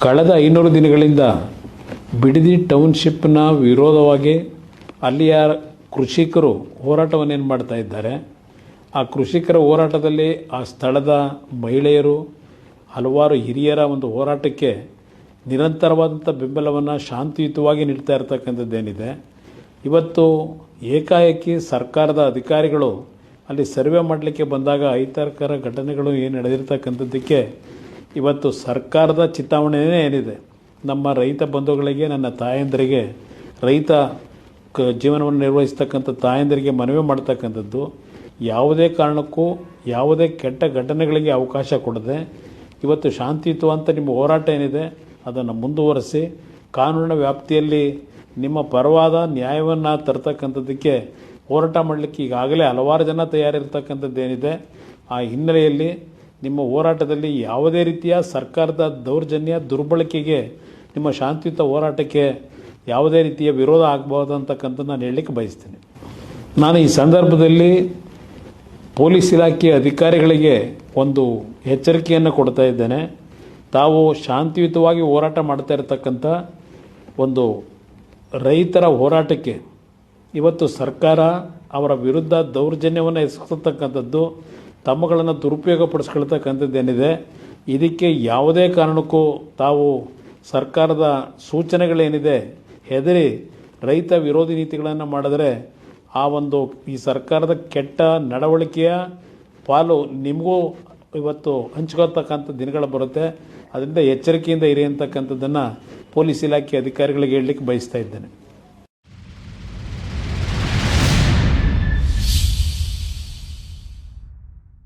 ಕಳೆದ 500 ದಿನಗಳಿಂದ ಬಿಡದಿ ಟೌನ್ಶಿಪ್ನ ವಿರೋಧವಾಗಿ ಅಲ್ಲಿಯ ಕೃಷಿಕರು ಹೋರಾಟವನ್ನೇನು ಮಾಡ್ತಾ ಇದ್ದಾರೆ. ಆ ಕೃಷಿಕರ ಹೋರಾಟದಲ್ಲಿ ಆ ಸ್ಥಳದ ಮಹಿಳೆಯರು ಹಲವಾರು ಹಿರಿಯರ ಒಂದು ಹೋರಾಟಕ್ಕೆ ನಿರಂತರವಾದಂಥ ಬೆಂಬಲವನ್ನು ಶಾಂತಿಯುತವಾಗಿ ನೀಡ್ತಾ ಇರತಕ್ಕಂಥದ್ದೇನಿದೆ. ಇವತ್ತು ಏಕಾಏಕಿ ಸರ್ಕಾರದ ಅಧಿಕಾರಿಗಳು ಅಲ್ಲಿ ಸರ್ವೆ ಮಾಡಲಿಕ್ಕೆ ಬಂದಾಗ ಅಹಿತಕರ ಘಟನೆಗಳು ಏನು ನಡೆದಿರ್ತಕ್ಕಂಥದ್ದಕ್ಕೆ ಇವತ್ತು ಸರ್ಕಾರದ ಚಿಂತಾವಣೆಯೇ ಏನಿದೆ. ನಮ್ಮ ರೈತ ಬಂಧುಗಳಿಗೆ, ನನ್ನ ತಾಯಂದರಿಗೆ, ರೈತ ಜೀವನವನ್ನು ನಿರ್ವಹಿಸ್ತಕ್ಕಂಥ ತಾಯಂದರಿಗೆ ಮನವಿ ಮಾಡ್ತಕ್ಕಂಥದ್ದು, ಯಾವುದೇ ಕಾರಣಕ್ಕೂ ಯಾವುದೇ ಕೆಟ್ಟ ಘಟನೆಗಳಿಗೆ ಅವಕಾಶ ಕೊಡದೆ ಇವತ್ತು ಶಾಂತಿಯುತವಂತ ನಿಮ್ಮ ಹೋರಾಟ ಏನಿದೆ ಅದನ್ನು ಮುಂದುವರಿಸಿ ಕಾನೂನಿನ ವ್ಯಾಪ್ತಿಯಲ್ಲಿ ನಿಮ್ಮ ಪರವಾದ ನ್ಯಾಯವನ್ನು ತರ್ತಕ್ಕಂಥದ್ದಕ್ಕೆ ಹೋರಾಟ ಮಾಡಲಿಕ್ಕೆ ಈಗಾಗಲೇ ಹಲವಾರು ಜನ ತಯಾರಿರ್ತಕ್ಕಂಥದ್ದೇನಿದೆ. ಆ ಹಿನ್ನೆಲೆಯಲ್ಲಿ ನಿಮ್ಮ ಹೋರಾಟದಲ್ಲಿ ಯಾವುದೇ ರೀತಿಯ ಸರ್ಕಾರದ ದೌರ್ಜನ್ಯ ದುರ್ಬಳಕೆಗೆ ನಿಮ್ಮ ಶಾಂತಿಯುತ ಹೋರಾಟಕ್ಕೆ ಯಾವುದೇ ರೀತಿಯ ವಿರೋಧ ಆಗಬಹುದು ಅಂತಕ್ಕಂಥದ್ದು ನಾನು ಹೇಳಲಿಕ್ಕೆ ಬಯಸ್ತೀನಿ. ನಾನು ಈ ಸಂದರ್ಭದಲ್ಲಿ ಪೊಲೀಸ್ ಇಲಾಖೆಯ ಅಧಿಕಾರಿಗಳಿಗೆ ಒಂದು ಎಚ್ಚರಿಕೆಯನ್ನು ಕೊಡ್ತಾ ಇದ್ದೇನೆ. ತಾವು ಶಾಂತಿಯುತವಾಗಿ ಹೋರಾಟ ಮಾಡ್ತಾ ಇರತಕ್ಕಂಥ ಒಂದು ರೈತರ ಹೋರಾಟಕ್ಕೆ ಇವತ್ತು ಸರ್ಕಾರ ಅವರ ವಿರುದ್ಧ ದೌರ್ಜನ್ಯವನ್ನು ಎಸಗತಕ್ಕಂಥದ್ದು, ತಮ್ಮಗಳನ್ನು ದುರುಪಯೋಗಪಡಿಸ್ಕೊಳ್ತಕ್ಕಂಥದ್ದೇನಿದೆ, ಇದಕ್ಕೆ ಯಾವುದೇ ಕಾರಣಕ್ಕೂ ತಾವು ಸರ್ಕಾರದ ಸೂಚನೆಗಳೇನಿದೆ ಹೆದರಿ ರೈತ ವಿರೋಧಿ ನೀತಿಗಳನ್ನು ಮಾಡಿದರೆ ಆ ಒಂದು ಈ ಸರ್ಕಾರದ ಕೆಟ್ಟ ನಡವಳಿಕೆಯ ಪಾಲು ನಿಮಗೂ ಇವತ್ತು ಹಂಚ್ಕೊಳ್ತಕ್ಕಂಥ ದಿನಗಳು ಬರುತ್ತೆ. ಅದರಿಂದ ಎಚ್ಚರಿಕೆಯಿಂದ ಇರಿ ಅಂತಕ್ಕಂಥದ್ದನ್ನು ಪೊಲೀಸ್ ಇಲಾಖೆ ಅಧಿಕಾರಿಗಳಿಗೆ ಹೇಳಲಿಕ್ಕೆ ಬಯಸ್ತಾ ಇದ್ದೇನೆ.